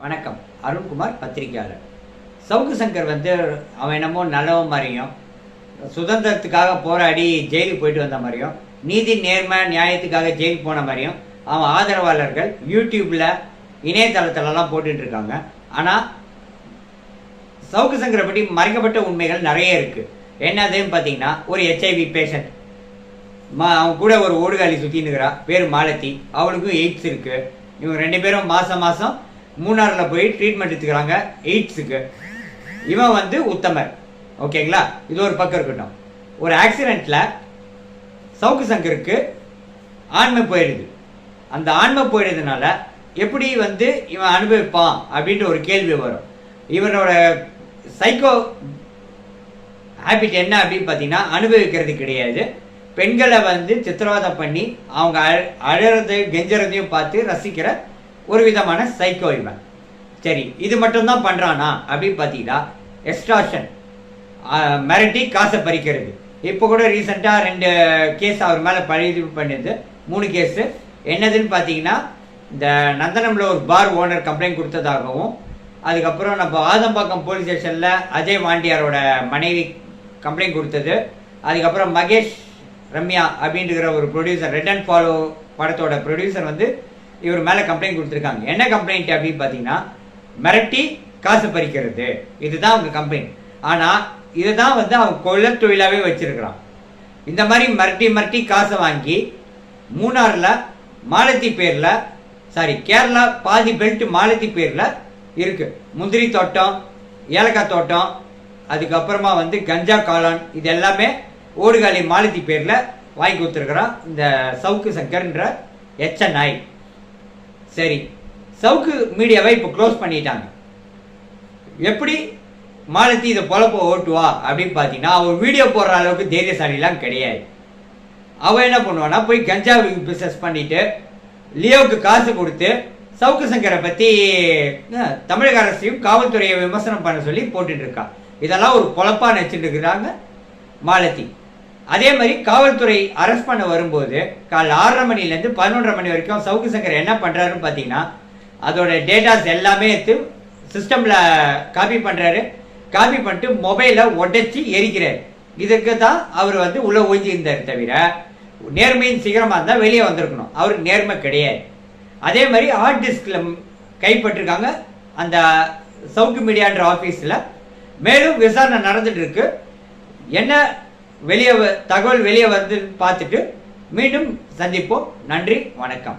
வணக்கம். அருண்குமார், பத்திரிகையாளர். சவுக்கு சங்கர் அவன் என்னமோ நல்லவன் மாதிரியும், சுதந்திரத்துக்காக போராடி ஜெயிலுக்கு போயிட்டு வந்த மாதிரியும், நீதி நேர்மை நியாயத்துக்காக ஜெயிலுக்கு போன மாதிரியும் அவன் ஆதரவாளர்கள் யூடியூப்ல இணையதளத்திலலாம் போட்டுட்டு இருக்காங்க. ஆனால் சவுக்கு சங்கரை பற்றி மறைக்கப்பட்ட உண்மைகள் நிறைய இருக்கு. என்னதுன்னு பார்த்தீங்கன்னா, ஒரு HIV பேஷண்ட், அவன் கூட ஒரு ஓடுகாலி சுற்றினுக்கிறா, பேர் மாலத்தி. அவளுக்கும் எய்ட்ஸ் இருக்கு. இவங்க ரெண்டு பேரும் மாதம் மூணாரில் போய் ட்ரீட்மெண்ட் எடுத்துக்கிறாங்க எய்ட்ஸுக்கு. இவன் உத்தமர். ஓகேங்களா? இது ஒரு பக்கம் இருக்கட்டும். ஒரு ஆக்சிடென்ட்ல சவுக்கு சங்கருக்கு ஆண்மை போயிடுது. அந்த ஆண்மை போயிடுறதுனால எப்படி இவன் அனுபவிப்பான் அப்படின்ற ஒரு கேள்வி வரும். இவனோட சைக்கோ ஹேபிட் என்ன அப்படின்னு பார்த்தீங்கன்னா, அனுபவிக்கிறது கிடையாது. பெண்களை சித்திரவதை பண்ணி அவங்க அழறது கெஞ்சறதையும் பார்த்து ரசிக்கிற ஒரு விதமான சைக்கோ இவன். சரி, இது மட்டும்தான் பண்றானா அப்படின்னு பார்த்தீங்கன்னா, எக்ஸ்டார்ஷன், மிரட்டி காசை பறிக்கிறது. இப்போ கூட ரீசெண்டாக 2 கேஸ் அவர் மேலே பதிவு பண்ணியது. 3 கேஸு. என்னதுன்னு பார்த்தீங்கன்னா, இந்த நந்தனம்ல ஒரு பார் ஓனர் கம்ப்ளைண்ட் கொடுத்ததாகவும், அதுக்கப்புறம் நம்ம ஆதம்பாக்கம் போலீஸ் ஸ்டேஷனில் அஜய் வாண்டியாரோட மனைவி கம்ப்ளைண்ட் கொடுத்தது. அதுக்கப்புறம் மகேஷ் ரம்யா அப்படின்ற ஒரு ப்ரொடியூசர், ரெட் அண்ட் ஃபாலோ படத்தோட ப்ரொடியூசர் இவர் மேலே கம்ப்ளைண்ட் கொடுத்துருக்காங்க. என்ன கம்ப்ளைண்ட் அப்படின்னு பார்த்தீங்கன்னா, மிரட்டி காசு பறிக்கிறது. இதுதான் அவங்க கம்ப்ளைண்ட். ஆனால் இதுதான் அவன் கொள்ள தொழிலாகவே வச்சிருக்கிறான். இந்த மாதிரி மிரட்டி காசை வாங்கி மூணாரில் மாலத்தி பேரில், கேரளா பாதி பெல்ட் மாலத்தி பேரில் இருக்கு. முந்திரி தோட்டம், ஏலக்காய் தோட்டம், அதுக்கப்புறமா கஞ்சா காளான், இது எல்லாமே ஓடுகாலி மாலத்தி பேரில் வாங்கி கொடுத்துருக்குறான் இந்த சவுக்கு சங்கர்ன்ற HNI. சரி, சவுக்கு மீடியாவை இப்போ க்ளோஸ் பண்ணிட்டாங்க. எப்படி மாலத்தி இதை பொழப்ப ஓட்டுவா அப்படின்னு பார்த்தீங்கன்னா, அவன் வீடியோ போடுற அளவுக்கு தைரியசாலிலாம் கிடையாது. அவன் என்ன பண்ணுவான்னா, போய் கஞ்சா பிஸ்னஸ் பண்ணிட்டு லியோவுக்கு காசு கொடுத்து சவுக்கு சங்கரை பற்றி தமிழக அரசையும் காவல்துறையை விமர்சனம் பண்ண சொல்லி போட்டுட்டு இருக்கான். இதெல்லாம் ஒரு பொழப்பா நினைச்சிட்டு இருக்கிறாங்க மாலத்தி. அதே மாதிரி காவல்துறை அரெஸ்ட் பண்ண வரும்போது காலை 6:30 மணிலேருந்து 11:30 மணி வரைக்கும் சவுக்கு சங்கர் என்ன பண்றாருன்னு பார்த்தீங்கன்னா, அதோட டேட்டாஸ் எல்லாமே எடுத்து சிஸ்டம்ல காப்பி பண்றாரு. காப்பி பண்ணிட்டு மொபைலை உடைச்சி எரிக்கிறாரு. இதுக்கு தான் அவர் உள்ள ஒழிஞ்சு இருந்தார். தவிர நேர்மையின் சீக்கிரமா இருந்தால் வெளியே வந்திருக்கணும். அவருக்கு நேர்மை கிடையாது. அதே மாதிரி ஹார்ட் டிஸ்க்ல கைப்பற்றிருக்காங்க அந்த சவுக்கு மீடியான்ற ஆபீஸ்ல. மேலும் விசாரணை நடந்துட்டு இருக்கு. என்ன தகவல் வெளியே வந்து பார்த்துட்டு மீண்டும் சந்திப்போம். நன்றி, வணக்கம்.